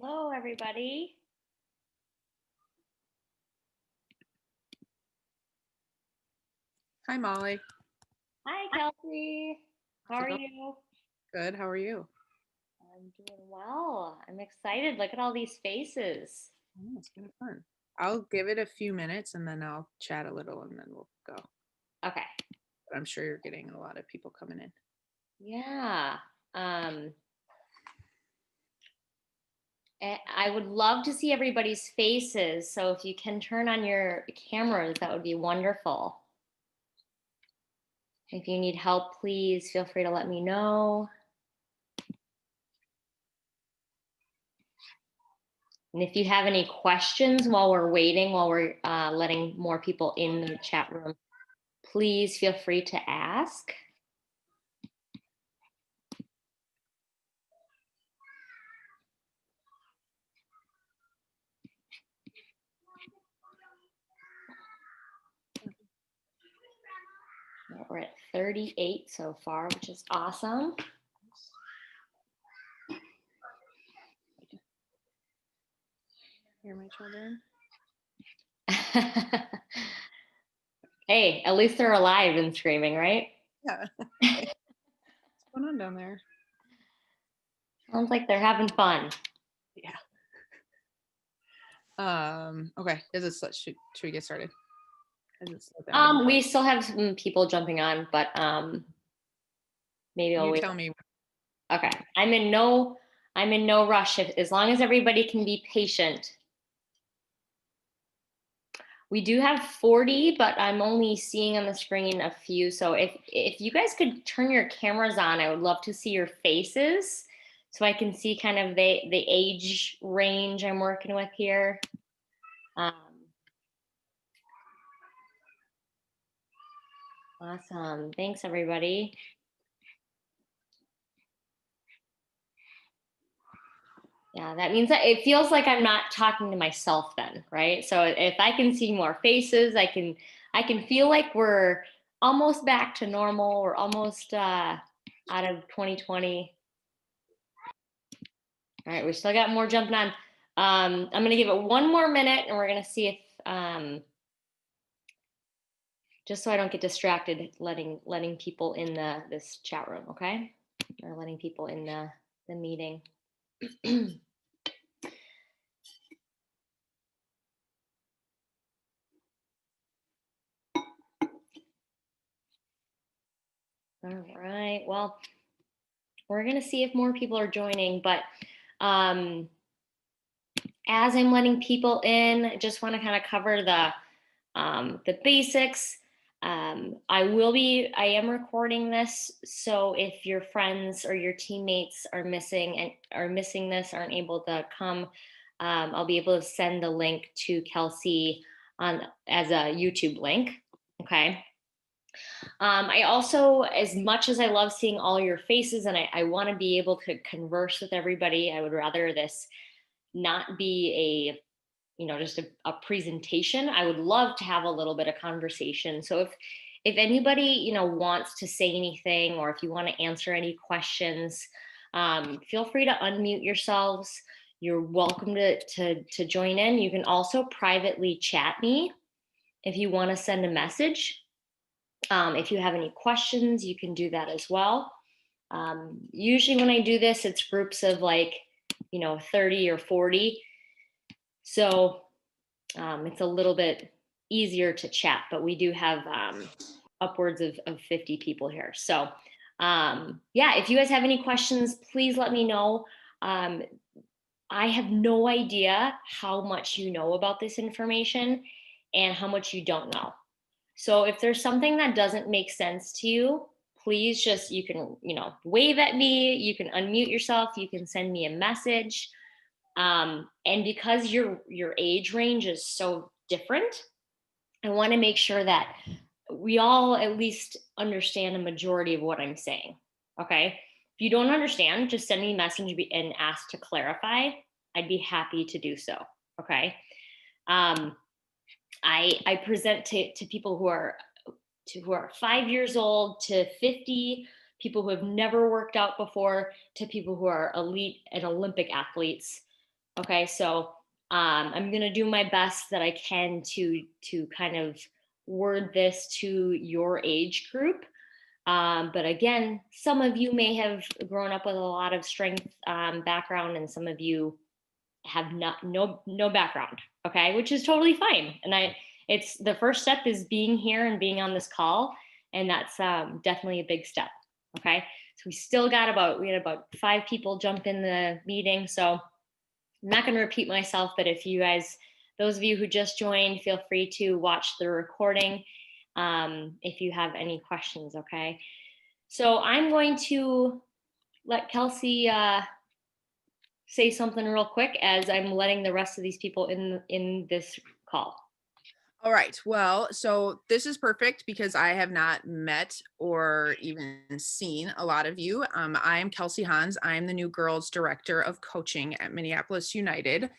Hello, everybody. Hi, Molly. Hi, Kelsey. How are you? Good. How are you? I'm doing well. I'm excited. Look at all these faces. Oh, it's kind of fun. I'll give it a few minutes and then I'll chat a little and then we'll go. Okay. But I'm sure you're getting a lot of people coming in. Yeah. I would love to see everybody's faces. So if you can turn on your cameras, that would be wonderful. If you need help, please feel free to let me know. And if you have any questions while we're waiting, while we're letting more people in the chat room, please feel free to ask. We're at 38 so far, which is awesome. Hear my children? Hey, at least they're alive and screaming, right? Yeah. What's going on down there? Sounds like they're having fun. Yeah. Okay. Should we get started? We still have some people jumping on, but maybe I'll wait. Tell me. Okay. I'm in no rush as long as everybody can be patient. We do have 40, but I'm only seeing on the screen a few. So if you guys could turn your cameras on, I would love to see your faces so I can see kind of the age range I'm working with here. Awesome. Thanks, everybody. Yeah, that means that it feels like I'm not talking to myself then, right? So if I can see more faces, I can feel like we're almost back to normal. We're almost out of 2020. All right, we still got more jumping on. I'm gonna give it one more minute and we're gonna see if just so I don't get distracted letting people in this chat room, okay? Or letting people in the meeting. All right, well, we're going to see if more people are joining, but as I'm letting people in, I just want to kind of cover the basics. I am recording this, so if your friends or your teammates are missing this, aren't able to come, I'll be able to send the link to Kelsey as a YouTube link. Okay. I also, as much as I love seeing all your faces and I want to be able to converse with everybody, I would rather this not be just a presentation. I would love to have a little bit of conversation. So if anybody, wants to say anything or if you want to answer any questions, feel free to unmute yourselves. You're welcome to join in. You can also privately chat me if you want to send a message. If you have any questions, you can do that as well. Usually when I do this, it's groups of 30 or 40. So it's a little bit easier to chat, but we do have upwards of 50 people here. So yeah, if you guys have any questions, please let me know. I have no idea how much you know about this information and how much you don't know. So if there's something that doesn't make sense to you, please you can, wave at me, you can unmute yourself, you can send me a message. And because your age range is so different, I want to make sure that we all at least understand a majority of what I'm saying. Okay. If you don't understand, just send me a message and ask to clarify. I'd be happy to do so. Okay. I present to people who are 5 years old to 50, people who have never worked out before, to people who are elite and Olympic athletes. Okay, so I'm gonna do my best that I can to kind of word this to your age group. But again, some of you may have grown up with a lot of strength background, and some of you have no background. Okay, which is totally fine. And it's the first step is being here and being on this call, and that's definitely a big step. Okay, so we had about 5 people jump in the meeting, so I'm not going to repeat myself, but if you guys, those of you who just joined, feel free to watch the recording if you have any questions, okay? So I'm going to let Kelsey say something real quick as I'm letting the rest of these people in this call. All right. Well, so this is perfect because I have not met or even seen a lot of you. I am Kelsey Hans. I'm the new girls director of coaching at Minneapolis United.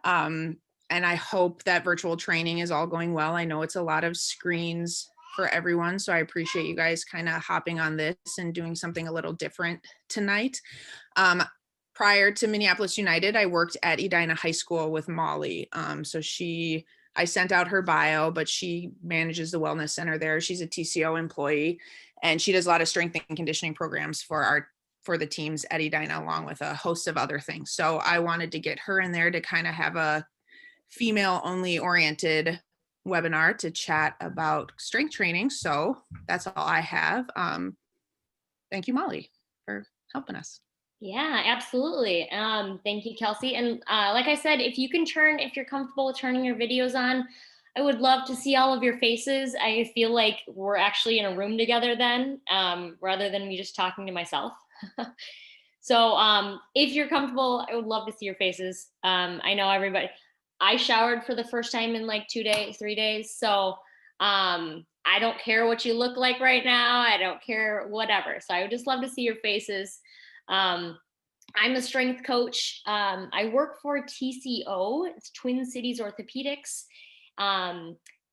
And I hope that virtual training is all going well. I know it's a lot of screens for everyone, so I appreciate you guys kind of hopping on this and doing something a little different tonight. Prior to Minneapolis United, I worked at Edina High School with Mollie. I sent out her bio, but she manages the wellness center there. She's a TCO employee, and she does a lot of strength and conditioning programs for the teams at Edina, along with a host of other things. So I wanted to get her in there to kind of have a female only oriented webinar to chat about strength training. So that's all I have. Thank you, Mollie, for helping us. Yeah, absolutely. Thank you, Kelsey. And like I said, if you're comfortable with turning your videos on, I would love to see all of your faces. I feel like we're actually in a room together then, rather than me just talking to myself. So if you're comfortable, I would love to see your faces. I know everybody, I showered for the first time in like 2 days, 3 days. So I don't care what you look like right now. I don't care, whatever. So I would just love to see your faces. I'm a strength coach. I work for TCO, it's Twin Cities Orthopedics.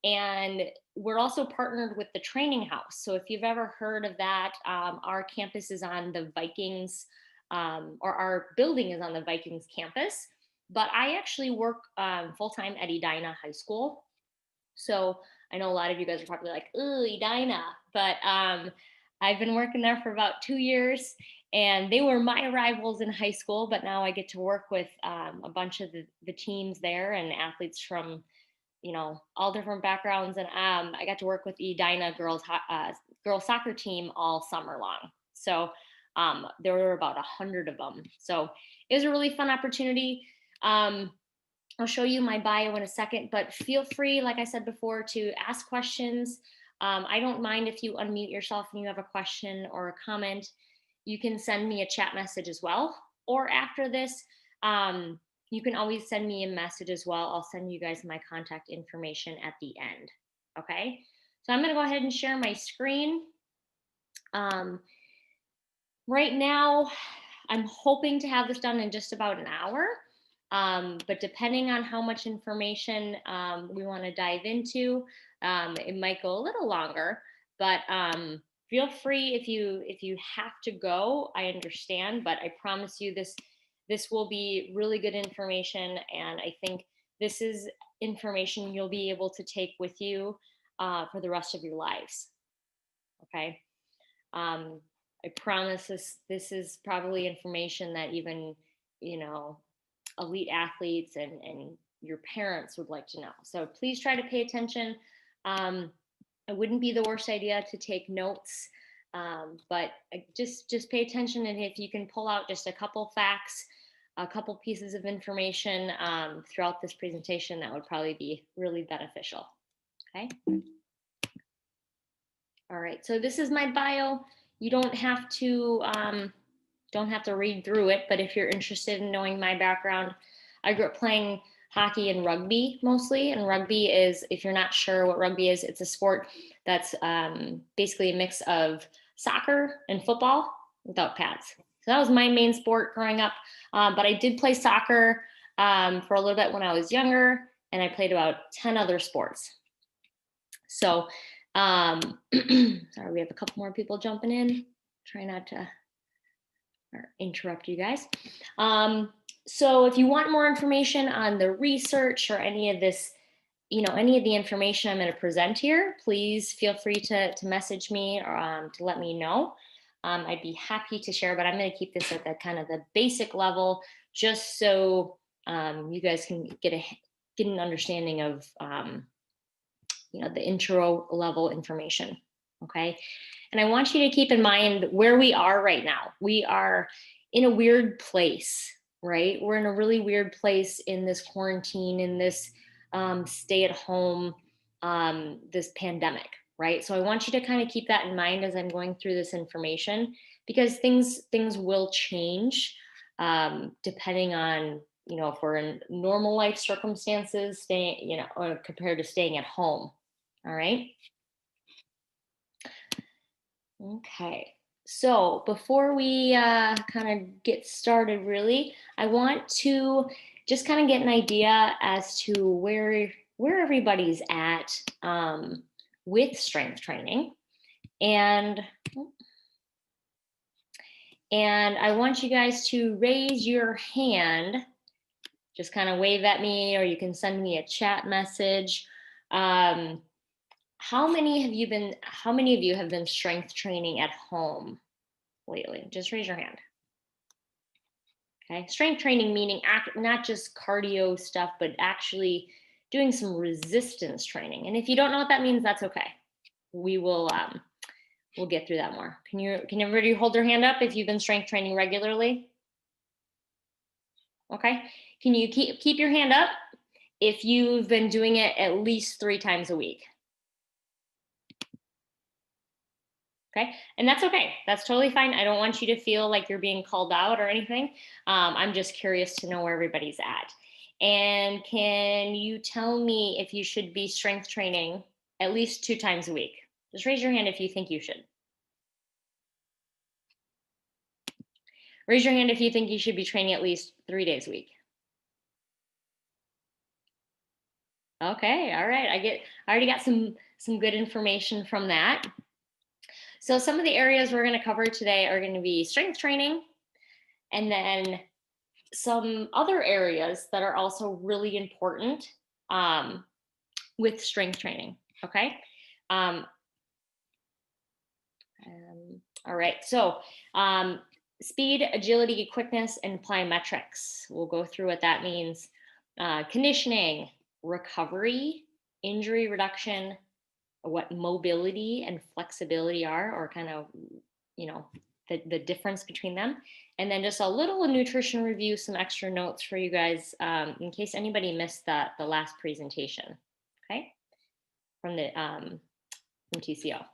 And we're also partnered with the Training House. So if you've ever heard of that, our campus is on the Vikings, or our building is on the Vikings campus. But I actually work full-time at Edina High School. So I know a lot of you guys are probably like, ooh, Edina. But I've been working there for about 2 years. And they were my rivals in high school, but now I get to work with a bunch of the teams there and athletes from, all different backgrounds. And I got to work with Edina girls soccer team all summer long. So there were about 100 of them. So it was a really fun opportunity. I'll show you my bio in a second, but feel free, like I said before, to ask questions. I don't mind if you unmute yourself and you have a question or a comment. You can send me a chat message as well. Or after this, you can always send me a message as well. I'll send you guys my contact information at the end. Okay. So I'm going to go ahead and share my screen. Right now, I'm hoping to have this done in just about an hour. But depending on how much information we want to dive into, it might go a little longer. But feel free if you have to go. I understand, but I promise you this will be really good information, and I think this is information you'll be able to take with you for the rest of your lives. Okay. I promise this is probably information that even elite athletes and your parents would like to know. So please try to pay attention. It wouldn't be the worst idea to take notes, but just pay attention. And if you can pull out just a couple facts, a couple pieces of information throughout this presentation, that would probably be really beneficial. Okay. All right. So this is my bio. You don't have to read through it, but if you're interested in knowing my background, I grew up playing hockey and rugby mostly. And rugby is, if you're not sure what rugby is, it's a sport that's basically a mix of soccer and football without pads. So that was my main sport growing up. But I did play soccer for a little bit when I was younger, and I played about 10 other sports. So, sorry, we have a couple more people jumping in. Try not to interrupt you guys. So if you want more information on the research or any of this, any of the information I'm going to present here, please feel free to message me or to let me know. I'd be happy to share, but I'm going to keep this at the kind of the basic level, just so you guys can get an understanding of the intro level information. Okay. And I want you to keep in mind where we are right now. We are in a weird place, right? We're in a really weird place in this quarantine, in this stay at home, this pandemic, right? So I want you to kind of keep that in mind as I'm going through this information, because things will change depending on, if we're in normal life circumstances, staying, or compared to staying at home. All right. Okay. So before we kind of get started, really, I want to just kind of get an idea as to where everybody's at with strength training, and I want you guys to raise your hand. Just kind of wave at me, or you can send me a chat message. How many of you have been strength training at home lately? Just raise your hand. Okay. Strength training meaning not just cardio stuff, but actually doing some resistance training. And if you don't know what that means, that's okay. We will we'll get through that more. Can everybody hold their hand up if you've been strength training regularly? Okay. Can you keep your hand up if you've been doing it at least 3 times a week? Okay. And that's okay. That's totally fine. I don't want you to feel like you're being called out or anything. I'm just curious to know where everybody's at. And can you tell me if you should be strength training at least 2 times a week? Just raise your hand if you think you should. Raise your hand if you think you should be training at least 3 days a week. Okay. All right. I already got some good information from that. So some of the areas we're going to cover today are going to be strength training, and then some other areas that are also really important with strength training. Okay. All right. So speed, agility, quickness, and plyometrics. We'll go through what that means. Conditioning, recovery, injury reduction, what mobility and flexibility are, or kind of, the difference between them. And then just a little nutrition review, some extra notes for you guys in case anybody missed the last presentation, okay, from TCO.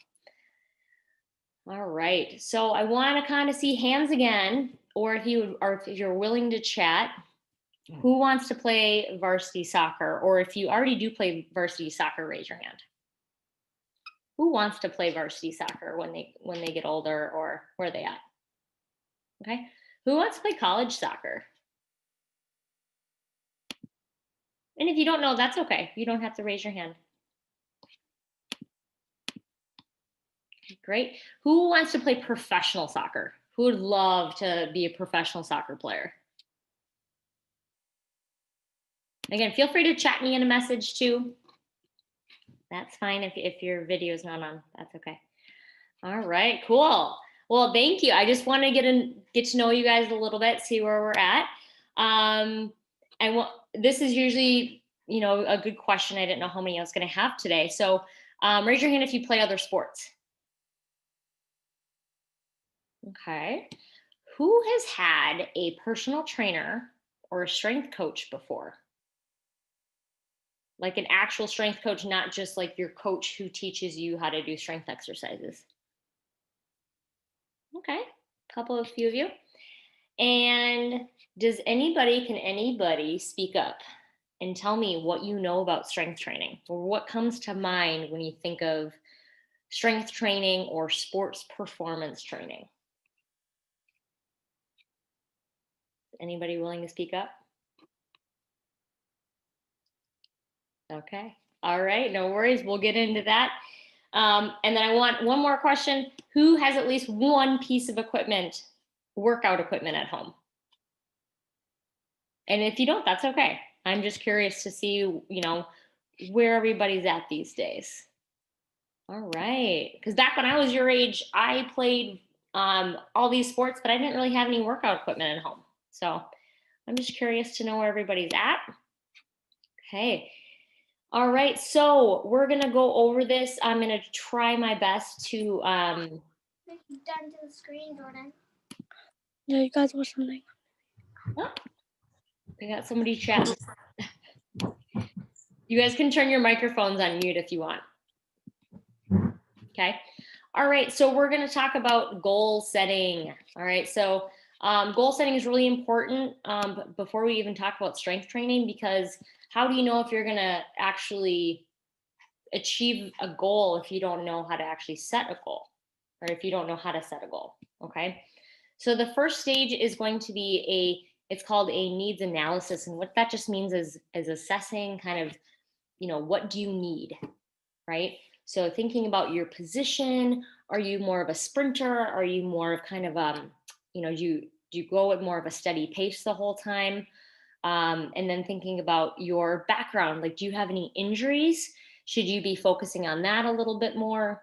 All right, so I want to kind of see hands again, or if you're willing to chat. Who wants to play varsity soccer? Or if you already do play varsity soccer, raise your hand. Who wants to play varsity soccer when they get older, or where are they at? Okay. Who wants to play college soccer? And if you don't know, that's okay. You don't have to raise your hand. Great. Who wants to play professional soccer? Who would love to be a professional soccer player? Again, feel free to chat me in a message too. That's fine if your video is not on. That's okay. All right, cool. Well, thank you. I just want to get to know you guys a little bit, see where we're at. And this is usually, a good question. I didn't know how many I was going to have today. So raise your hand if you play other sports. Okay. Who has had a personal trainer or a strength coach before? Like an actual strength coach, not just like your coach who teaches you how to do strength exercises. Okay, a few of you. And can anybody speak up and tell me what you know about strength training, or what comes to mind when you think of strength training or sports performance training? Anybody willing to speak up? Okay. All right. No worries. We'll get into that. And then I want one more question. Who has at least one piece of workout equipment at home? And if you don't, that's okay. I'm just curious to see, where everybody's at these days. All right. Because back when I was your age, I played all these sports, but I didn't really have any workout equipment at home. So I'm just curious to know where everybody's at. Okay. All right. So we're going to go over this. I'm going to try my best to. Done to the screen, Jordan. Yeah, you guys watch something. Oh, I got somebody chatting. You guys can turn your microphones on mute if you want. Okay. All right. So we're going to talk about goal setting. All right. So goal setting is really important before we even talk about strength training, because how do you know if you're going to actually achieve a goal if you don't know how to actually set a goal, or if you don't know how to set a goal? Okay. So the first stage is going to be it's called a needs analysis. And what that just means is assessing kind of, what do you need, right? So thinking about your position, are you more of a sprinter? Are you more of kind of, do you go at more of a steady pace the whole time? And then thinking about your background, like, do you have any injuries? Should you be focusing on that a little bit more?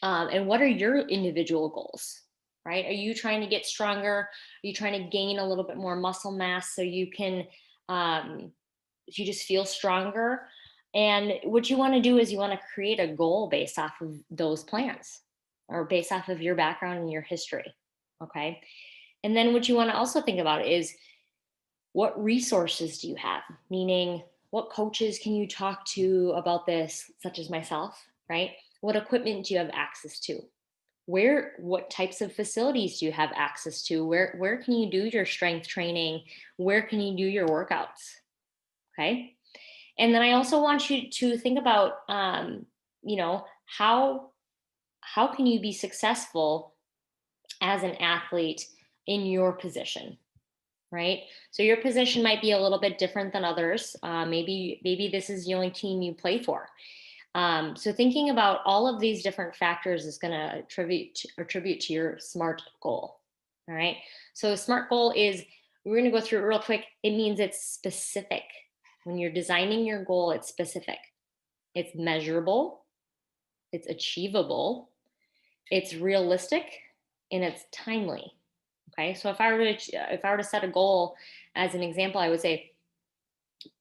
And what are your individual goals, right? Are you trying to get stronger? Are you trying to gain a little bit more muscle mass so you can, you just feel stronger? And what you want to do is you want to create a goal based off of those plans, or based off of your background and your history. Okay. And then what you want to also think about is, what resources do you have? Meaning, what coaches can you talk to about this, such as myself, right? What equipment do you have access to? What types of facilities do you have access to? Where can you do your strength training? Where can you do your workouts? Okay. And then I also want you to think about, how can you be successful as an athlete in your position, right? So your position might be a little bit different than others. Maybe this is the only team you play for. So thinking about all of these different factors is going to attribute to your SMART goal. All right. So a SMART goal is, we're going to go through it real quick. It means it's specific. When you're designing your goal, it's specific. It's measurable. It's achievable. It's realistic, and it's timely. Okay. So if I were to set a goal as an example, I would say,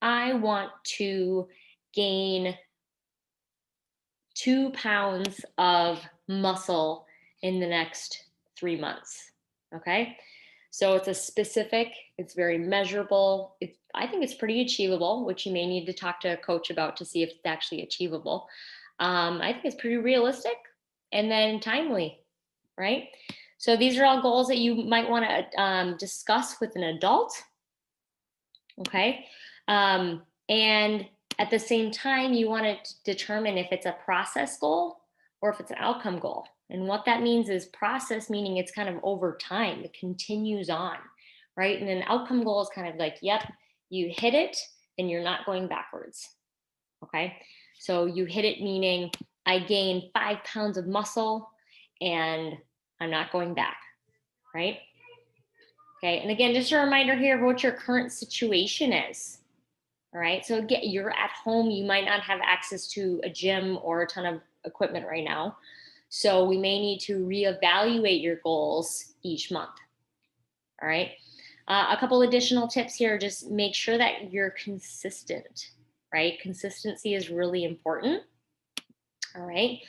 I want to gain 2 pounds of muscle in the next 3 months. Okay. So it's a specific, it's very measurable. I think it's pretty achievable, which you may need to talk to a coach about to see if it's actually achievable. I think it's pretty realistic, and then timely, right? So these are all goals that you might want to discuss with an adult. Okay. And at the same time, you want to determine if it's a process goal or if it's an outcome goal. And what that means is, process meaning it's kind of over time, it continues on, right? And an outcome goal is kind of like, yep, you hit it and you're not going backwards. Okay. So you hit it meaning, I gained 5 pounds of muscle and I'm not going back, right? Okay. And again, just a reminder here of what your current situation is. All right. So again, you're at home. You might not have access to a gym or a ton of equipment right now. So we may need to reevaluate your goals each month. All right. A couple additional tips here. Just make sure that you're consistent, right? Consistency is really important. All right.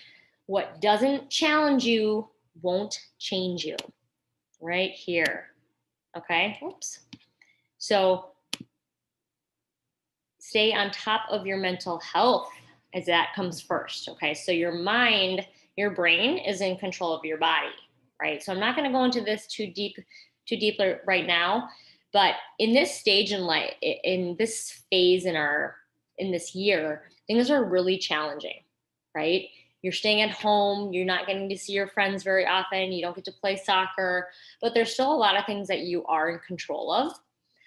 What doesn't challenge you won't change you. Right here. Okay. Oops. So stay on top of your mental health, as that comes first. Okay. So your mind, your brain is in control of your body, right? So I'm not going to go into this too deeply right now, but in this stage in life, in this phase in this year, things are really challenging, right? You're staying at home. You're not getting to see your friends very often. You don't get to play soccer, but there's still a lot of things that you are in control of.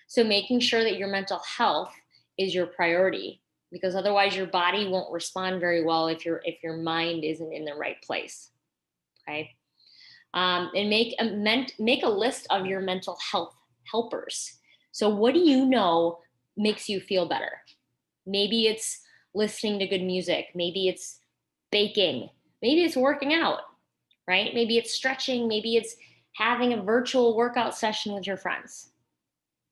So making sure that your mental health is your priority, because otherwise your body won't respond very well if your mind isn't in the right place. Okay. And make a list of your mental health helpers. So what do you know makes you feel better? Maybe it's listening to good music. Maybe it's baking. Maybe it's working out, right? Maybe it's stretching. Maybe it's having a virtual workout session with your friends.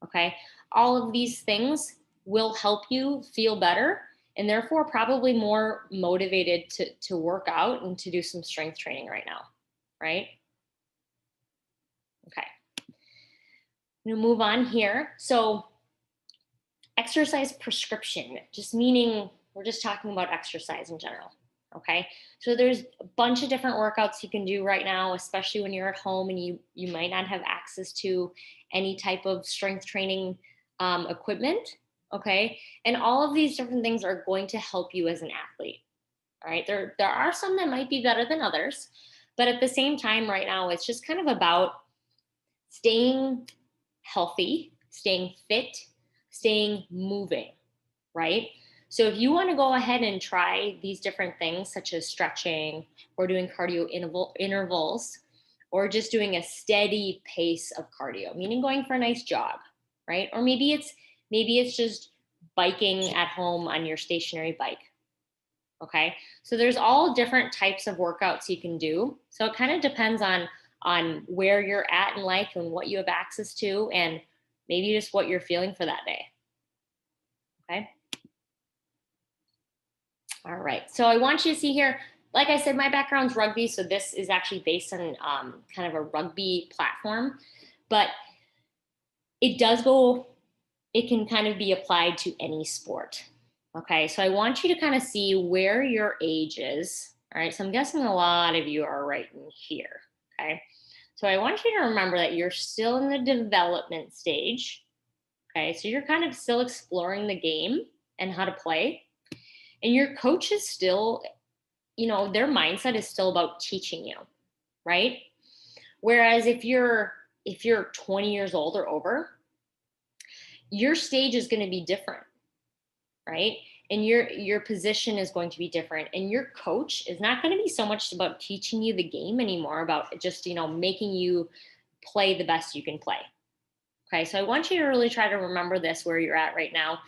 Okay. All of these things will help you feel better and therefore probably more motivated to work out and to do some strength training right now, right? Okay. I'm gonna move on here. So exercise prescription, just meaning we're just talking about exercise in general. Okay. So there's a bunch of different workouts you can do right now, especially when you're at home and you might not have access to any type of strength training equipment. Okay. And all of these different things are going to help you as an athlete. All right. There are some that might be better than others, but at the same time, right now, it's just kind of about staying healthy, staying fit, staying moving, right? So if you want to go ahead and try these different things, such as stretching or doing cardio intervals, or just doing a steady pace of cardio, meaning going for a nice jog, right? Or maybe it's just biking at home on your stationary bike. Okay. So there's all different types of workouts you can do. So it kind of depends on where you're at in life and what you have access to, and maybe just what you're feeling for that day. Okay. All right. So I want you to see here, like I said, my background's rugby. So this is actually based on kind of a rugby platform, but it can kind of be applied to any sport. Okay. So I want you to kind of see where your age is. All right. So I'm guessing a lot of you are right in here. Okay. So I want you to remember that you're still in the development stage. Okay. So you're kind of still exploring the game and how to play. And your coach is still, their mindset is still about teaching you, right? Whereas if you're 20 years old or over, your stage is going to be different, right? And your position is going to be different. And your coach is not going to be so much about teaching you the game anymore, about just, making you play the best you can play. Okay. So I want you to really try to remember this where you're at right now.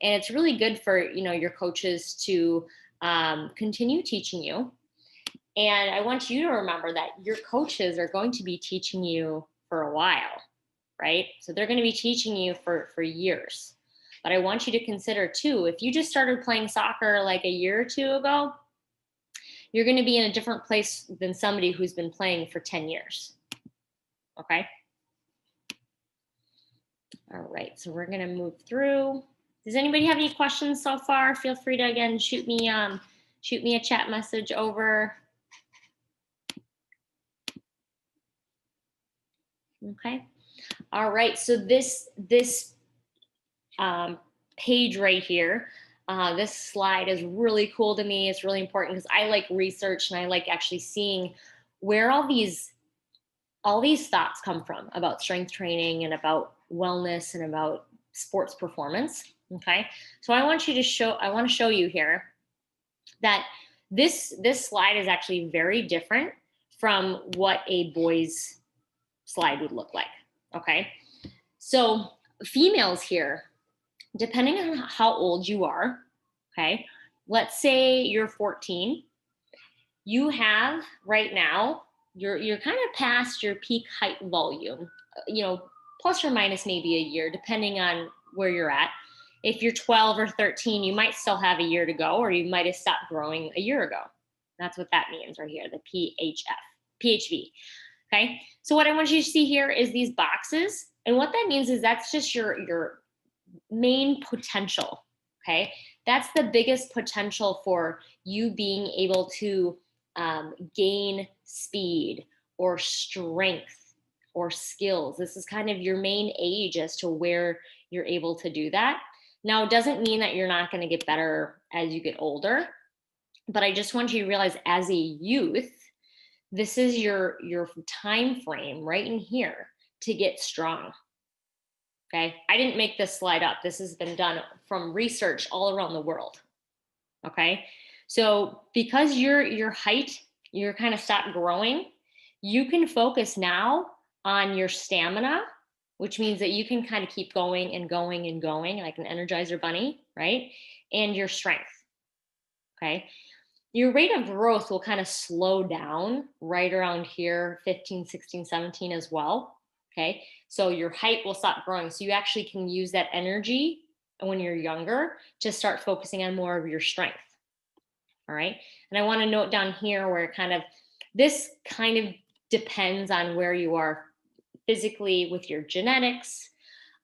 And it's really good for, your coaches to continue teaching you. And I want you to remember that your coaches are going to be teaching you for a while, right? So they're going to be teaching you for years. But I want you to consider too, if you just started playing soccer like a year or two ago, you're going to be in a different place than somebody who's been playing for 10 years. Okay. All right. So we're going to move through. Does anybody have any questions so far? Feel free to, again, shoot me a chat message over. Okay. All right. So this page right here, this slide is really cool to me. It's really important because I like research and I like actually seeing where all these thoughts come from about strength training and about wellness and about sports performance. Okay. So I want to show you here that this slide is actually very different from what a boy's slide would look like. Okay. So females here, depending on how old you are, okay, let's say you're 14, you have right now, you're kind of past your peak height volume, plus or minus maybe a year, depending on where you're at. If you're 12 or 13, you might still have a year to go, or you might have stopped growing a year ago. That's what that means right here, the PHV. Okay. So what I want you to see here is these boxes. And what that means is that's just your main potential. Okay. That's the biggest potential for you being able to gain speed or strength or skills. This is kind of your main age as to where you're able to do that. Now, it doesn't mean that you're not going to get better as you get older, but I just want you to realize as a youth, this is your time frame right in here to get strong. Okay. I didn't make this slide up. This has been done from research all around the world. Okay. So because your height, you're kind of stopped growing, you can focus now on your stamina which means that you can kind of keep going and going and going like an Energizer bunny, right? And your strength, okay? Your rate of growth will kind of slow down right around here, 15, 16, 17 as well, okay? So your height will stop growing. So you actually can use that energy when you're younger to start focusing on more of your strength, all right? And I want to note down here where this kind of depends on where you are physically with your genetics,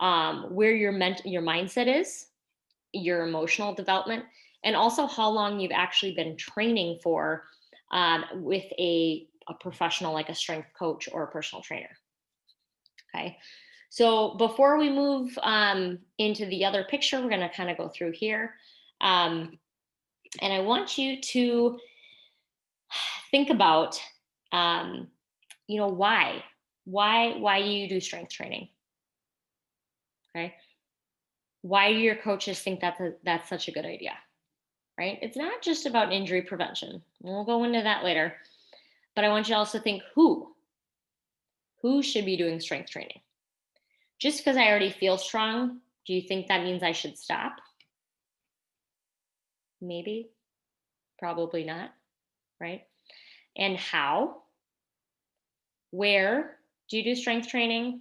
where your mindset is, your emotional development, and also how long you've actually been training for with a professional like a strength coach or a personal trainer. Okay. So before we move into the other picture, we're going to kind of go through here. And I want you to think about, why do you do strength training? Okay. Why do your coaches think that's such a good idea? Right? It's not just about injury prevention. We'll go into that later. But I want you to also think who should be doing strength training? Just because I already feel strong, do you think that means I should stop? Maybe, probably not, right? And how? Where do you do strength training?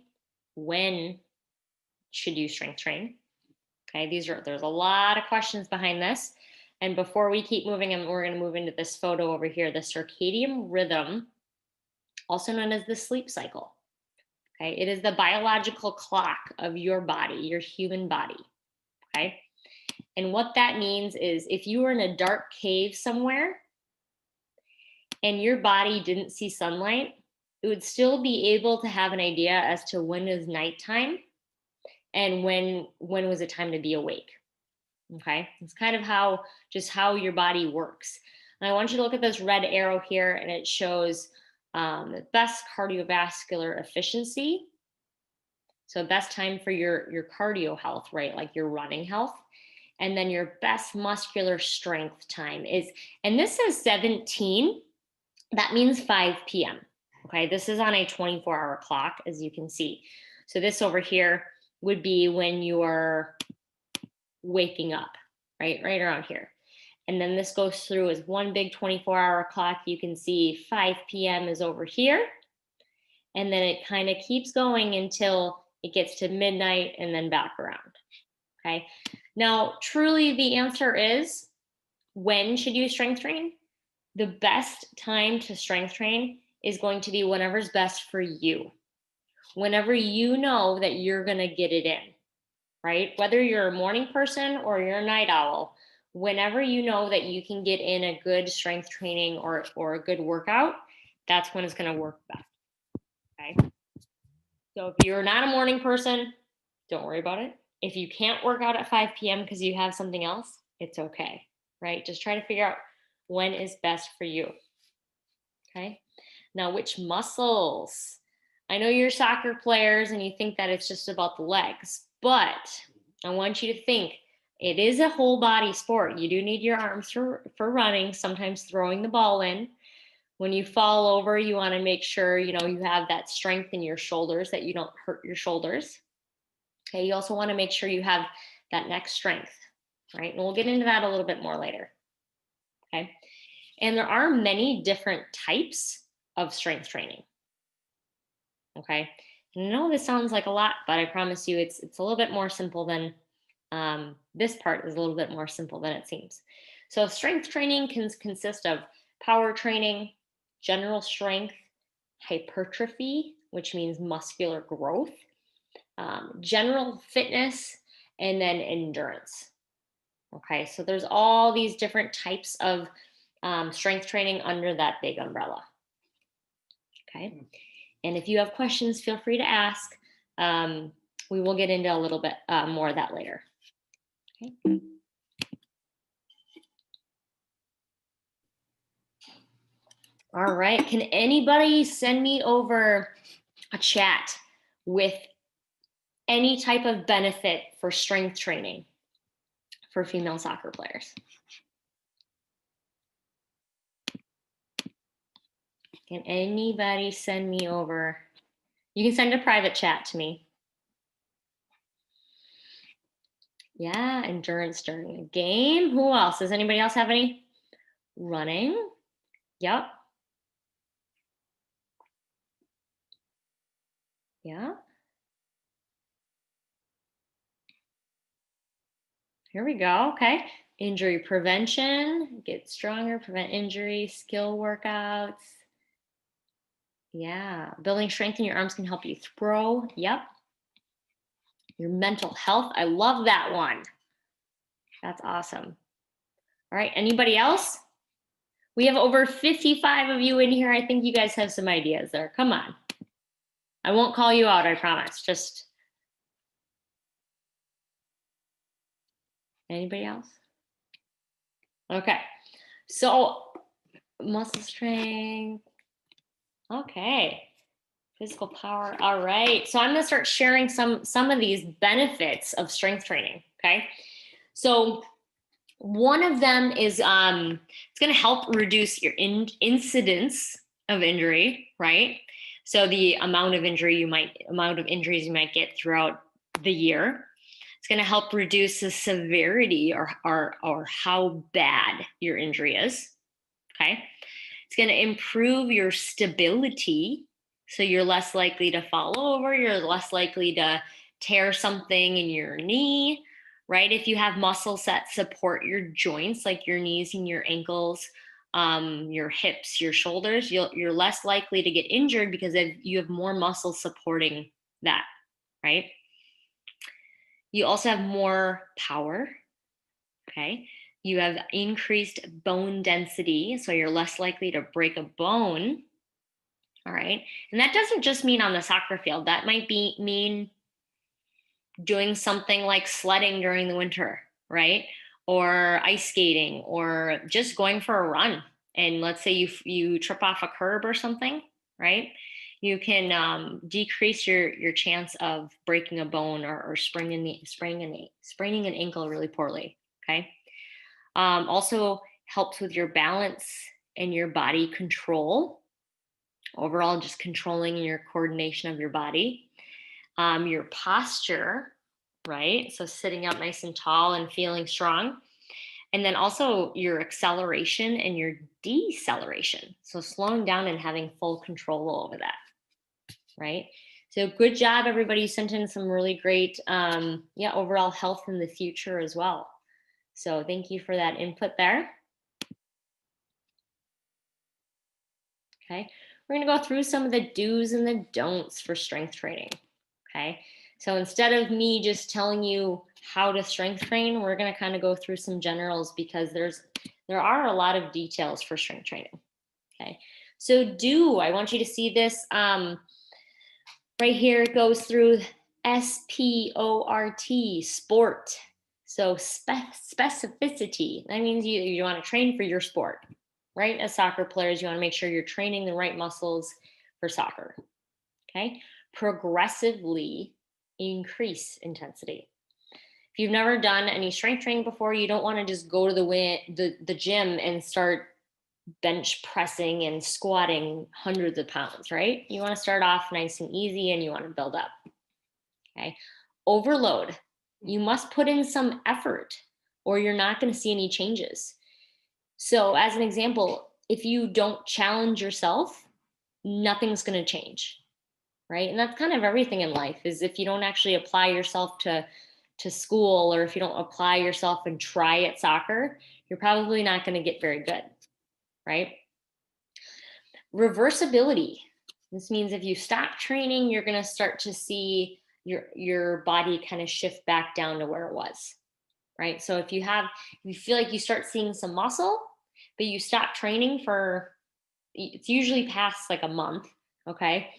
When should you strength train? Okay, there's a lot of questions behind this. And before we keep moving, and we're going to move into this photo over here, the circadian rhythm, also known as the sleep cycle. Okay, it is the biological clock of your body, your human body. Okay, and what that means is if you were in a dark cave somewhere and your body didn't see sunlight, it would still be able to have an idea as to when is nighttime and when was it time to be awake. Okay, it's kind of how your body works. And I want you to look at this red arrow here, and it shows the best cardiovascular efficiency. So best time for your cardio health, right? Like your running health. And then your best muscular strength time is, and this says 17, that means 5 p.m. Okay, this is on a 24-hour clock, as you can see. So this over here would be when you're waking up, right around here. And then this goes through as one big 24-hour clock. You can see 5 p.m. is over here. And then it kind of keeps going until it gets to midnight and then back around. Okay. Now, truly the answer is, when should you strength train? The best time to strength train is going to be whenever's best for you. Whenever you know that you're going to get it in, right? Whether you're a morning person or you're a night owl, whenever you know that you can get in a good strength training or a good workout, that's when it's going to work best. Okay. So if you're not a morning person, don't worry about it. If you can't work out at 5 p.m. because you have something else, it's okay, right? Just try to figure out when is best for you. Okay. Now, which muscles? I know you're soccer players and you think that it's just about the legs, but I want you to think it is a whole body sport. You do need your arms for running, sometimes throwing the ball in. When you fall over, you want to make sure, you have that strength in your shoulders, that you don't hurt your shoulders. Okay, you also want to make sure you have that neck strength, right? And we'll get into that a little bit more later. Okay, and there are many different types of strength training. Okay, and I know this sounds like a lot, but I promise you it's a little bit more simple than, this part is a little bit more simple than it seems. So strength training can consist of power training, general strength, hypertrophy, which means muscular growth, general fitness, and then endurance. Okay, so there's all these different types of strength training under that big umbrella. Okay, and if you have questions, feel free to ask. We will get into a little bit more of that later. Okay. All right, can anybody send me over a chat with any type of benefit for strength training for female soccer players? Can anybody send me over? You can send a private chat to me. Yeah, endurance during a game. Who else? Does anybody else have any? Running. Yep. Yeah. Here we go. Okay. Injury prevention. Get stronger, prevent injury, skill workouts. Yeah. Building strength in your arms can help you throw. Yep. Your mental health. I love that one. That's awesome. All right. Anybody else? We have over 55 of you in here. I think you guys have some ideas there. Come on. I won't call you out, I promise. Just anybody else? Okay. So muscle strength. Okay. Physical power. All right. So I'm going to start sharing some of these benefits of strength training. Okay. So one of them is it's going to help reduce your incidence of injury, right? So the amount of injuries you might get throughout the year. It's going to help reduce the severity or how bad your injury is. Okay. It's going to improve your stability. So you're less likely to fall over. You're less likely to tear something in your knee, right? If you have muscles that support your joints, like your knees and your ankles, your hips, your shoulders, you're less likely to get injured because you have more muscles supporting that, right? You also have more power, okay? You have increased bone density, so you're less likely to break a bone, all right? And that doesn't just mean on the soccer field. That might mean doing something like sledding during the winter, right? Or ice skating, or just going for a run. And let's say you trip off a curb or something, right? You can decrease your chance of breaking a bone or spraining an ankle really poorly. Okay. Also helps with your balance and your body control. Overall, just controlling your coordination of your body. Your posture, right? So sitting up nice and tall and feeling strong. And then also your acceleration and your deceleration. So slowing down and having full control over that, right? So good job, everybody. You sent in some really great, overall health in the future as well. So thank you for that input there. Okay, we're gonna go through some of the do's and the don'ts for strength training. Okay, so instead of me just telling you how to strength train, we're gonna kind of go through some generals because there are a lot of details for strength training. Okay, so I want you to see this right here. It goes through SPORT, sport. So specificity, that means you want to train for your sport, right? As soccer players, you want to make sure you're training the right muscles for soccer. Okay. Progressively increase intensity. If you've never done any strength training before, you don't want to just go to the gym and start bench pressing and squatting hundreds of pounds, right? You want to start off nice and easy and you want to build up. Okay. Overload. You must put in some effort or you're not going to see any changes. So as an example, if you don't challenge yourself, nothing's going to change, right? And that's kind of everything in life is if you don't actually apply yourself to school, or if you don't apply yourself and try at soccer, you're probably not going to get very good, right? Reversibility. This means if you stop training, you're going to start to see your body kind of shift back down to where it was, right? So if you feel like you start seeing some muscle, but you stop training it's usually past like a month, okay?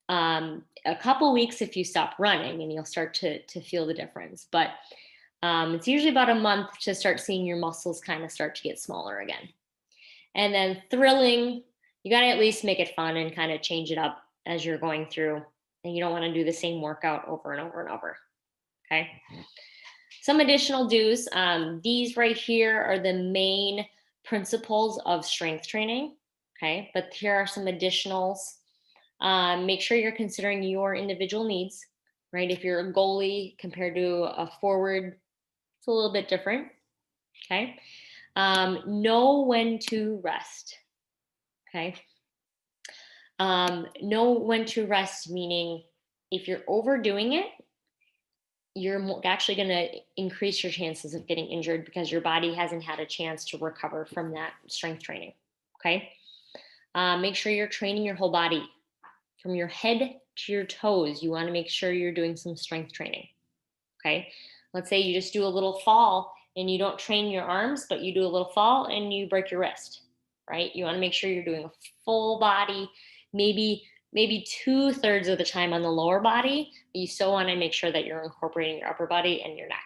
A couple weeks if you stop running, and you'll start to feel the difference. But it's usually about a month to start seeing your muscles kind of start to get smaller again. And then thrilling, you got to at least make it fun and kind of change it up as you're going through. And you don't want to do the same workout over and over and over. Okay. Some additional do's. These right here are the main principles of strength training. Okay. But here are some additionals. Make sure you're considering your individual needs, right? If you're a goalie compared to a forward, a little bit different. Okay. Know when to rest. Okay. Know when to rest, meaning if you're overdoing it, you're actually going to increase your chances of getting injured because your body hasn't had a chance to recover from that strength training. Okay. Make sure you're training your whole body from your head to your toes. You want to make sure you're doing some strength training. Okay. Let's say you just do a little fall and you don't train your arms, but you do a little fall and you break your wrist, right? You want to make sure you're doing a full body, maybe 2/3 of the time on the lower body. But you still want to make sure that you're incorporating your upper body and your neck.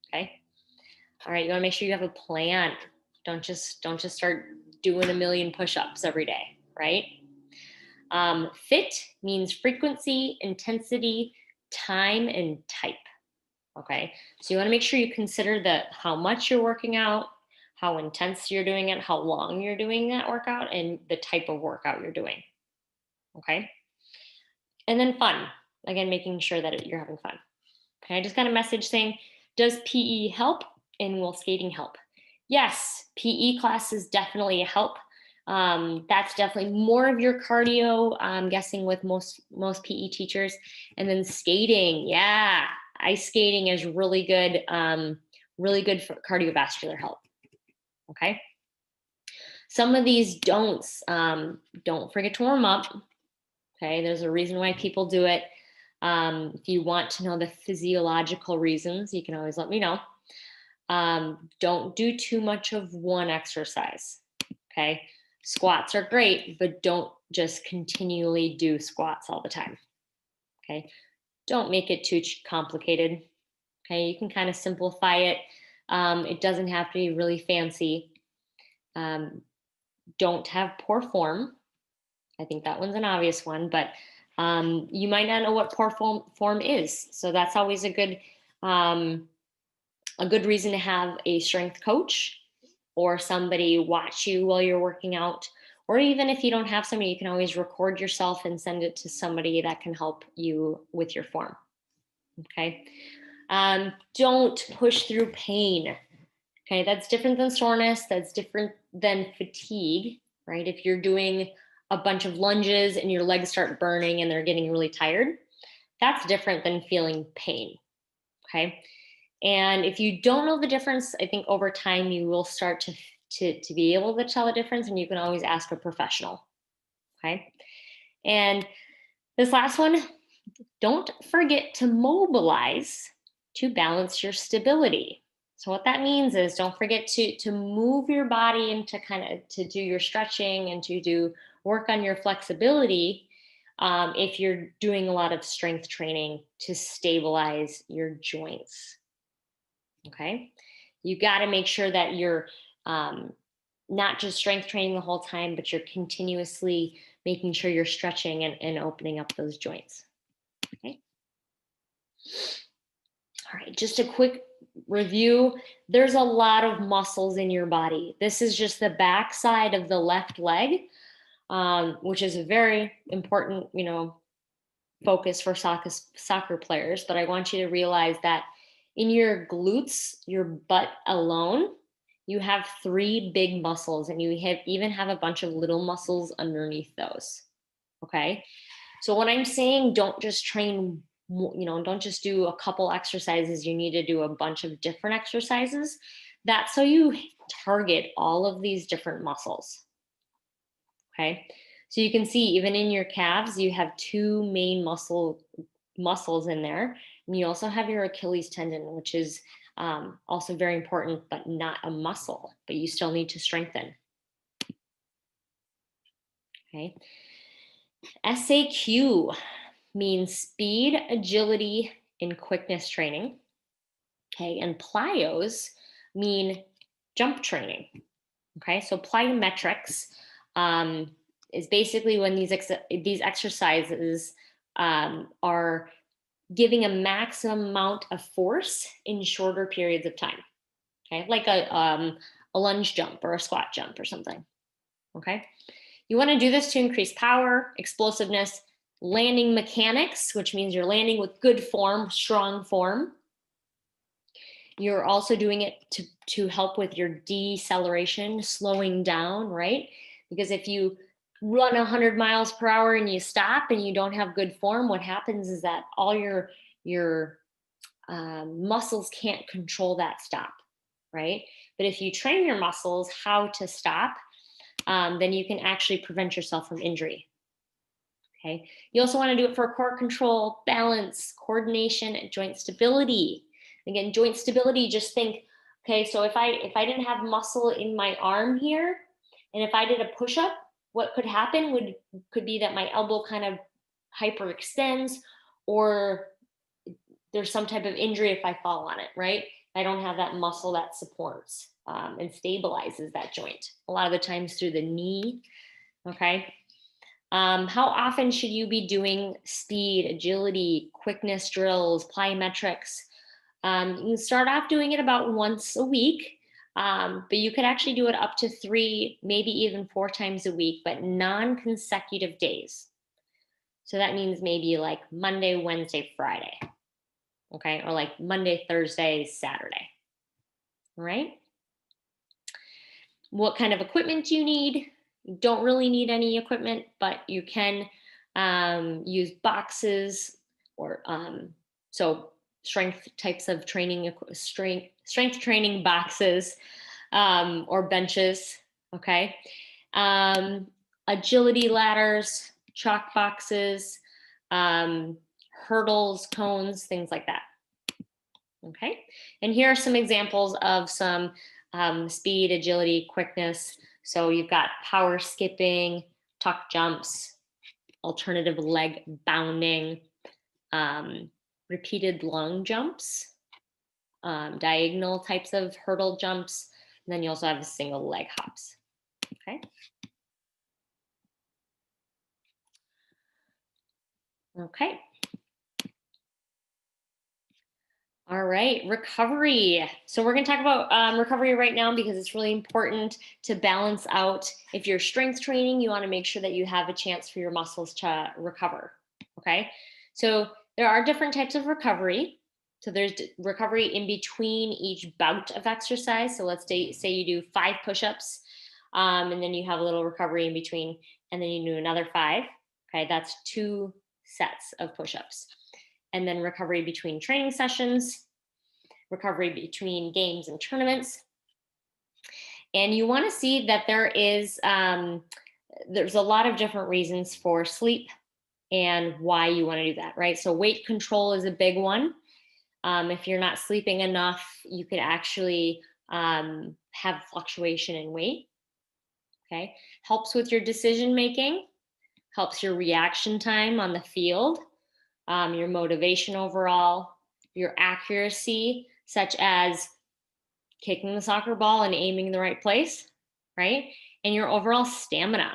Okay. All right. You want to make sure you have a plan. Don't just start doing a million push-ups every day, right? Fit means frequency, intensity, time, and type. Okay. So you want to make sure you consider how much you're working out, how intense you're doing it, how long you're doing that workout, and the type of workout you're doing. Okay. And then fun. Again, making sure that you're having fun. Okay. I just got a message saying, does PE help and will skating help? Yes, PE classes definitely help. That's definitely more of your cardio, I'm guessing, with most PE teachers. And then skating, yeah, ice skating is really good for cardiovascular health. Okay. Some of these don'ts, don't forget to warm up. Okay, there's a reason why people do it. If you want to know the physiological reasons, you can always let me know. Don't do too much of one exercise. Okay. Squats are great, but don't just continually do squats all the time. Okay. Don't make it too complicated. Okay. You can kind of simplify it. It doesn't have to be really fancy. Don't have poor form. I think that one's an obvious one, but you might not know what poor form is. So that's always a good reason to have a strength coach or somebody watch you while you're working out. Or even if you don't have somebody, you can always record yourself and send it to somebody that can help you with your form. Okay. Don't push through pain. Okay. That's different than soreness. That's different than fatigue, right? If you're doing a bunch of lunges and your legs start burning and they're getting really tired, that's different than feeling pain. Okay. And if you don't know the difference, I think over time you will start to be able to tell the difference, and you can always ask a professional. Okay. And this last one, don't forget to mobilize to balance your stability. So what that means is don't forget to move your body and to do your stretching and to do work on your flexibility if you're doing a lot of strength training to stabilize your joints. Okay. You got to make sure that you're not just strength training the whole time, but you're continuously making sure you're stretching and opening up those joints. Okay. All right. Just a quick review. There's a lot of muscles in your body. This is just the back side of the left leg, which is a very important, focus for soccer players. But I want you to realize that in your glutes, your butt alone, you have 3 big muscles, and you even have a bunch of little muscles underneath those. Okay. So when I'm saying don't just train, don't just do a couple exercises, you need to do a bunch of different exercises. That's so you target all of these different muscles. Okay. So you can see even in your calves, you have 2 main muscles in there. And you also have your Achilles tendon, which is also very important, but not a muscle, but you still need to strengthen. Okay. SAQ means speed, agility, and quickness training. Okay. And plyos mean jump training. Okay. So plyometrics is basically when these exercises are giving a maximum amount of force in shorter periods of time. Okay, like a lunge jump or a squat jump or something. Okay, you want to do this to increase power, explosiveness, landing mechanics, which means you're landing with good form, strong form. You're also doing it to help with your deceleration, slowing down, right? Because if you run 100 miles per hour and you stop and you don't have good form, what happens is that all your muscles can't control that stop, right? But if you train your muscles how to stop, then you can actually prevent yourself from injury. Okay. You also want to do it for core control, balance, coordination, and joint stability. Again, joint stability, just think, okay, so if I didn't have muscle in my arm here, and if I did a push-up, what could happen could be that my elbow kind of hyperextends, or there's some type of injury if I fall on it, right? I don't have that muscle that supports and stabilizes that joint. A lot of the times through the knee, okay? How often should you be doing speed, agility, quickness drills, plyometrics? You can start off doing it about once a week, but you could actually do it up to 3, maybe even 4 times a week, but non-consecutive days. So that means maybe like Monday, Wednesday, Friday, okay? Or like Monday, Thursday, Saturday, all right? What kind of equipment do you need? You don't really need any equipment, but you can use boxes or so strength types of training, strength training boxes or benches, okay? Agility ladders, chalk boxes, hurdles, cones, things like that, okay? And here are some examples of some speed, agility, quickness. So you've got power skipping, tuck jumps, alternative leg bounding, repeated long jumps, diagonal types of hurdle jumps, and then you also have single leg hops, okay? Okay. All right, recovery. So we're going to talk about recovery right now because it's really important to balance out. If you're strength training, you want to make sure that you have a chance for your muscles to recover, okay? So there are different types of recovery. So there's recovery in between each bout of exercise. So let's say you do 5 push-ups, and then you have a little recovery in between, and then you do another 5. Okay, that's 2 sets of push-ups. And then recovery between training sessions, recovery between games and tournaments. And you want to see that there's a lot of different reasons for sleep and why you want to do that, right? So weight control is a big one. If you're not sleeping enough, you could actually have fluctuation in weight, okay? Helps with your decision making, helps your reaction time on the field, your motivation overall, your accuracy, such as kicking the soccer ball and aiming in the right place, right? And your overall stamina,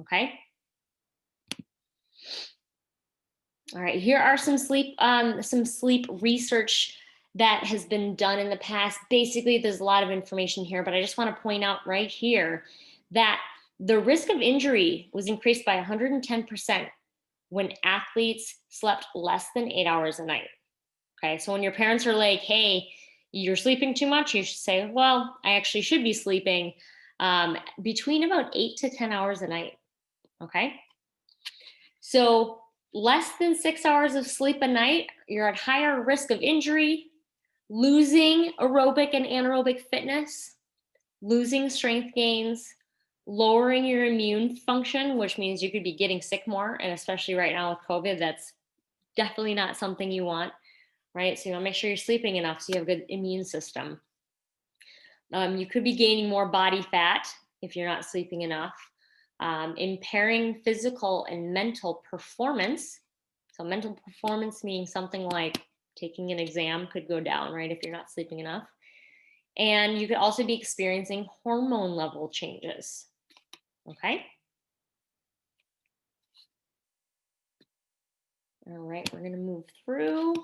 okay? All right, here are some sleep research that has been done in the past. Basically, there's a lot of information here, but I just want to point out right here that the risk of injury was increased by 110% when athletes slept less than 8 hours a night. Okay, so when your parents are like, hey, you're sleeping too much, you should say, well, I actually should be sleeping between about 8 to 10 hours a night. Okay, so less than 6 hours of sleep a night, you're at higher risk of injury, losing aerobic and anaerobic fitness, losing strength gains, lowering your immune function, which means you could be getting sick more. And especially right now with COVID, that's definitely not something you want, right? So you want to make sure you're sleeping enough so you have a good immune system. You could be gaining more body fat if you're not sleeping enough, impairing physical and mental performance. So mental performance meaning something like taking an exam could go down, right, if you're not sleeping enough. And you could also be experiencing hormone level changes. Okay. All right, we're going to move through.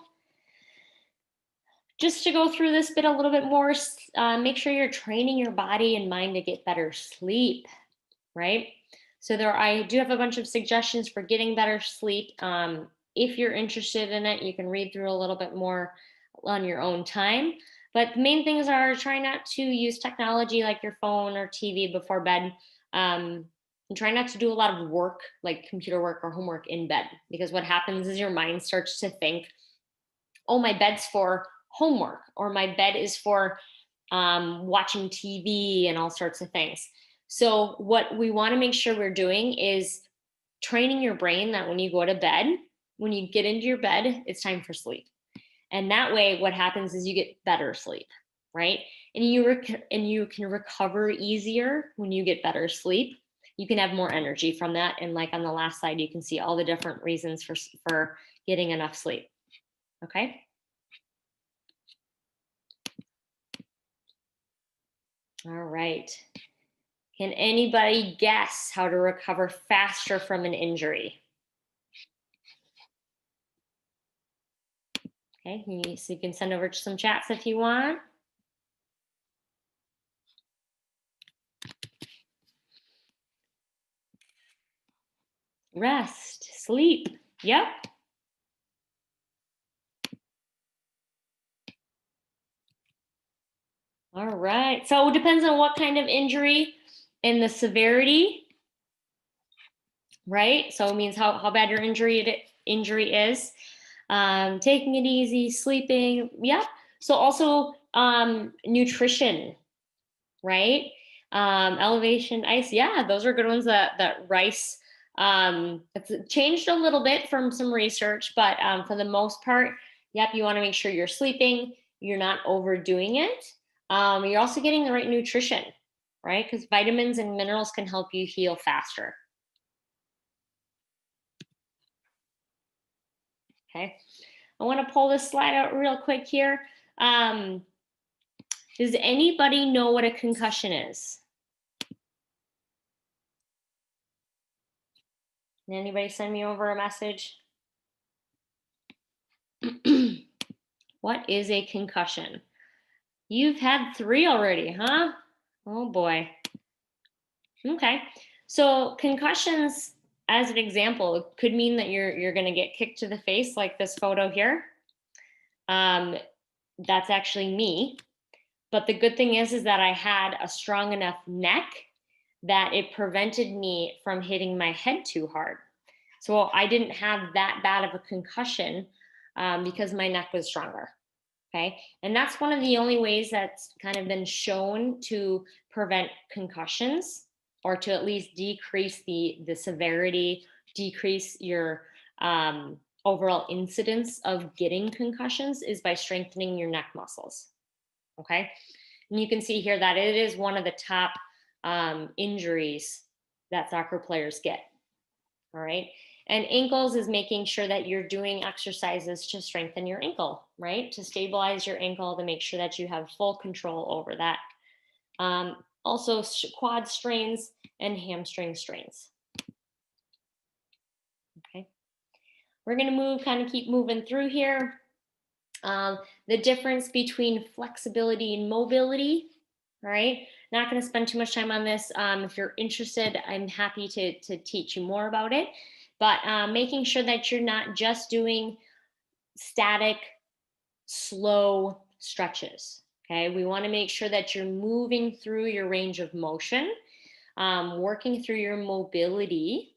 Just to go through this bit a little bit more, make sure you're training your body and mind to get better sleep, right? So I do have a bunch of suggestions for getting better sleep. If you're interested in it, you can read through a little bit more on your own time. But the main things are try not to use technology like your phone or TV before bed. And try not to do a lot of work like computer work or homework in bed, because what happens is your mind starts to think, oh, my bed's for homework, or my bed is for watching TV and all sorts of things. So what we want to make sure we're doing is training your brain that when you go to bed, when you get into your bed, it's time for sleep. And that way, what happens is you get better sleep, right? And you can recover easier when you get better sleep. You can have more energy from that. And like on the last slide, you can see all the different reasons for getting enough sleep. Okay. All right. Can anybody guess how to recover faster from an injury? Okay, so you can send over some chats if you want. Rest, sleep. Yep. All right. So it depends on what kind of injury and the severity, right? So it means how bad your injury is. Taking it easy, sleeping. Yep. So also nutrition, right? Elevation, ice. Yeah, those are good ones. That rice. It's changed a little bit from some research, but for the most part, yep, you want to make sure you're sleeping, you're not overdoing it. You're also getting the right nutrition, right? Because vitamins and minerals can help you heal faster. Okay, I want to pull this slide out real quick here. Does anybody know what a concussion is? Can anybody send me over a message? What is a concussion? You've had 3 already, huh? Oh boy. Okay. So concussions, as an example, could mean that you're going to get kicked to the face, like this photo here. That's actually me. But the good thing is that I had a strong enough neck that it prevented me from hitting my head too hard. So I didn't have that bad of a concussion because my neck was stronger. Okay. And that's one of the only ways that's kind of been shown to prevent concussions, or to at least decrease the severity, decrease your overall incidence of getting concussions, is by strengthening your neck muscles. Okay. And you can see here that it is one of the top injuries that soccer players get. All right. And ankles is making sure that you're doing exercises to strengthen your ankle, right? To stabilize your ankle, to make sure that you have full control over that. Also quad strains and hamstring strains. Okay. We're going to keep moving through here. The difference between flexibility and mobility. All right. Not going to spend too much time on this. If you're interested, I'm happy to teach you more about it. But making sure that you're not just doing static, slow stretches. Okay. We want to make sure that you're moving through your range of motion, working through your mobility.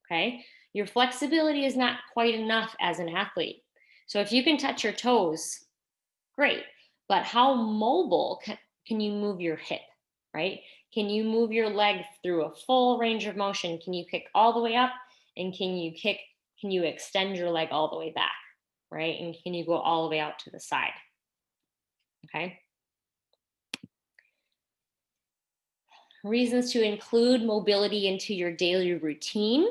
Okay. Your flexibility is not quite enough as an athlete. So if you can touch your toes, great. But how mobile can you move your hip, right? Can you move your leg through a full range of motion? Can you kick all the way up? And can you extend your leg all the way back, right? And can you go all the way out to the side? Okay. Reasons to include mobility into your daily routine.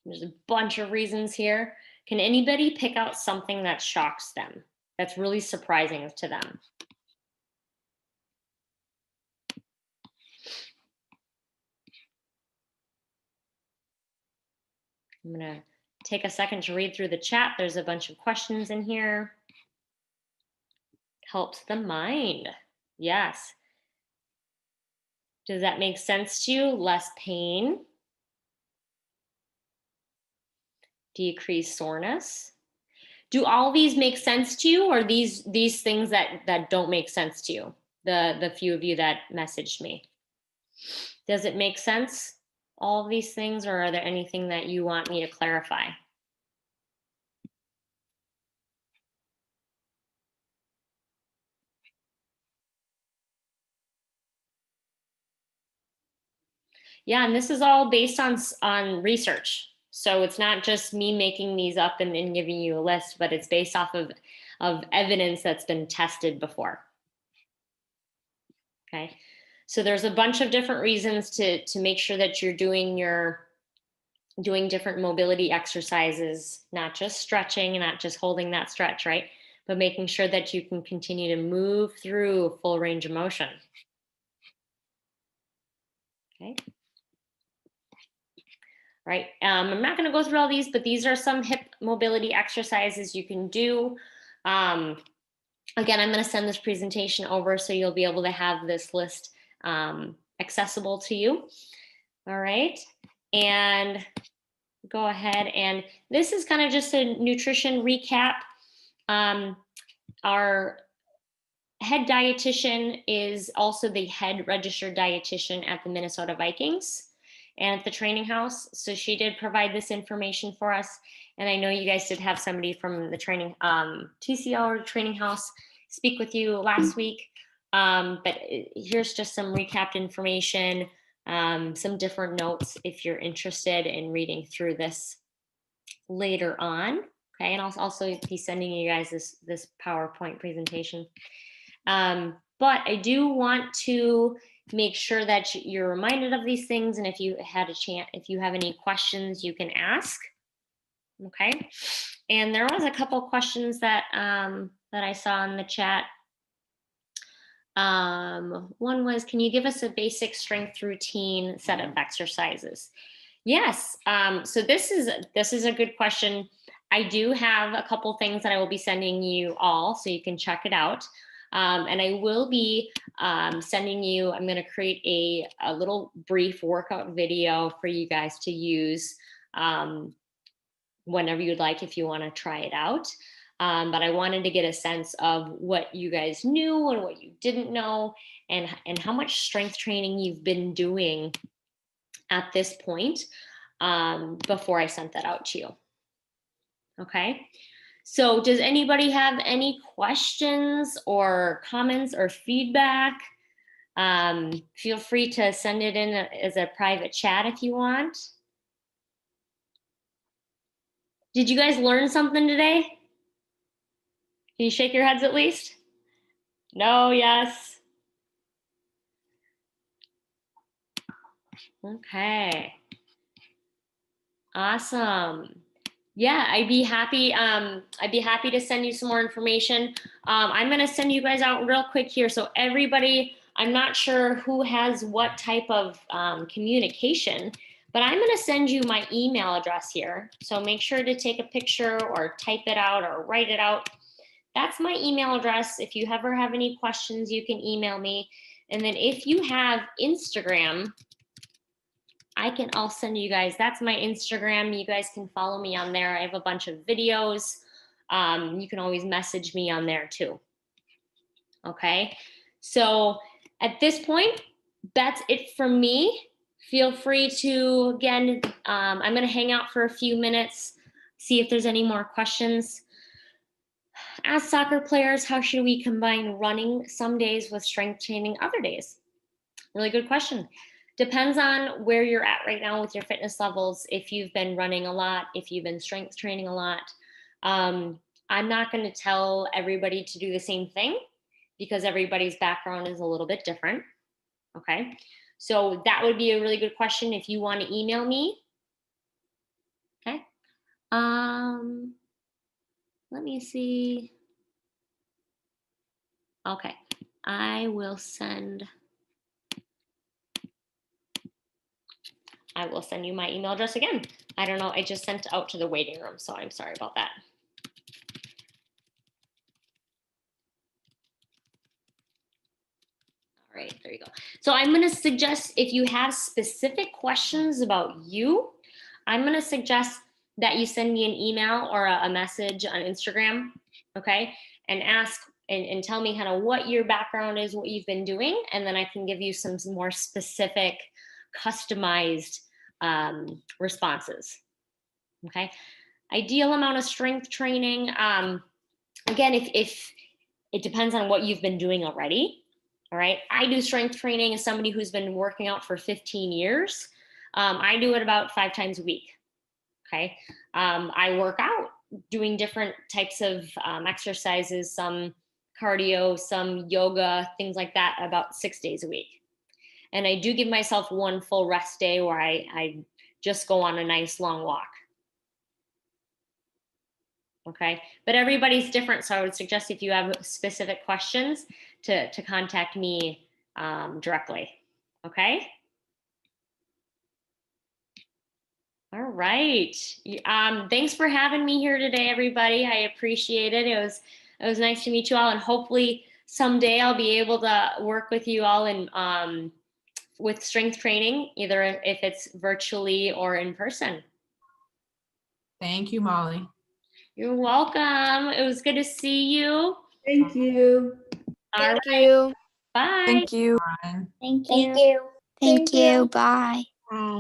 There's a bunch of reasons here. Can anybody pick out something that shocks them, that's really surprising to them? I'm going to take a second to read through the chat. There's a bunch of questions in here. Helps the mind. Yes. Does that make sense to you? Less pain. Decrease soreness. Do all these make sense to you, or these things that don't make sense to you? The few of you that messaged me. Does it make sense, all of these things, or are there anything that you want me to clarify? Yeah, and this is all based on research. So it's not just me making these up and giving you a list, but it's based off of evidence that's been tested before. Okay, so there's a bunch of different reasons to make sure that you're doing different mobility exercises, not just stretching and not just holding that stretch, right? But making sure that you can continue to move through full range of motion. Okay. Right. I'm not going to go through all these, but these are some hip mobility exercises you can do. Again, I'm going to send this presentation over so you'll be able to have this list accessible to you. All right. And go ahead, and this is kind of just a nutrition recap. Our head dietitian is also the head registered dietitian at the Minnesota Vikings and at the training house. So she did provide this information for us. And I know you guys did have somebody from the training TCO or training house speak with you last week. But here's just some recapped information, some different notes if you're interested in reading through this later on. Okay, and I'll also be sending you guys this PowerPoint presentation. But I do want to make sure that you're reminded of these things, and if you have any questions, you can ask. Okay, and there was a couple questions that that I saw in the chat. One was, can you give us a basic strength routine set of exercises? Yes. So this is a good question. I do have a couple things that I will be sending you all, so you can check it out. And I will be sending you, I'm going to create a little brief workout video for you guys to use whenever you'd like, if you want to try it out. But I wanted to get a sense of what you guys knew and what you didn't know, and how much strength training you've been doing at this point before I sent that out to you. Okay. So does anybody have any questions or comments or feedback? Feel free to send it in as a private chat if you want. Did you guys learn something today? Can you shake your heads at least? No, yes. Okay. Awesome. Yeah, I'd be happy to send you some more information. I'm going to send you guys out real quick here. So everybody, I'm not sure who has what type of communication, but I'm going to send you my email address here. So make sure to take a picture or type it out or write it out. That's my email address. If you ever have any questions, you can email me. And then if you have Instagram, I'll send you guys, that's my Instagram. You guys can follow me on there. I have a bunch of videos. You can always message me on there too. Okay. So at this point, that's it from me. Feel free to, again, I'm going to hang out for a few minutes, see if there's any more questions. As soccer players, how should we combine running some days with strength training other days? Really good question. Depends on where you're at right now with your fitness levels. If you've been running a lot, if you've been strength training a lot. I'm not going to tell everybody to do the same thing because everybody's background is a little bit different. Okay. So that would be a really good question if you want to email me. Okay. Let me see. Okay. I will send you my email address again. I don't know, I just sent out to the waiting room, so I'm sorry about that. All right, there you go. So I'm going to suggest, if you have specific questions about you, I'm going to suggest that you send me an email or a message on Instagram, okay? And ask and tell me kind of what your background is, what you've been doing, and then I can give you some more specific, customized responses, okay? Ideal amount of strength training. Again, if it depends on what you've been doing already, all right? I do strength training as somebody who's been working out for 15 years. I do it about 5 times a week, okay? I work out doing different types of exercises, some cardio, some yoga, things like that, about 6 days a week. And I do give myself one full rest day where I just go on a nice long walk. Okay, but everybody's different, so I would suggest if you have specific questions to contact me directly. Okay. All right. Thanks for having me here today, everybody. I appreciate it. It was nice to meet you all, and hopefully someday I'll be able to work with you all in with strength training, either if it's virtually or in person. Thank you, Molly. You're welcome. It was good to see you. Thank you. All Thank right. you. Bye. Thank you. Bye. Thank Thank you. you. Thank you. Bye.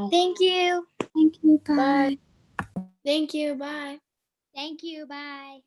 Thank you. Thank you. Bye. Thank you. Bye. Thank you. Bye.